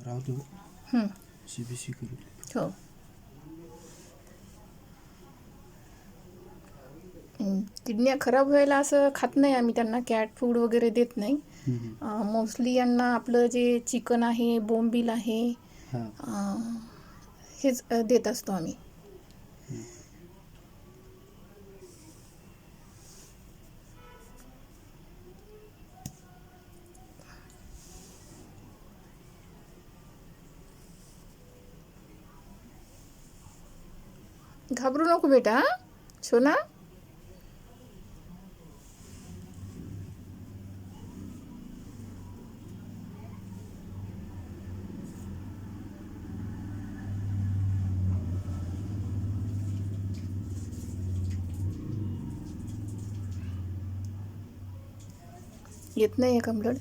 राहू दे. हं, CBC करू. हो. किडन्या खराब व्हायला असं खात नाही आम्ही, त्यांना कॅट फूड वगैरे देत नाही. मोस्टली यांना आपलं जे चिकन आहे, बोंबील आहे, हां. हेच देत असतो आम्ही. घाबरू नको बेटा, सोना. येत नाही आहे का ब्लड?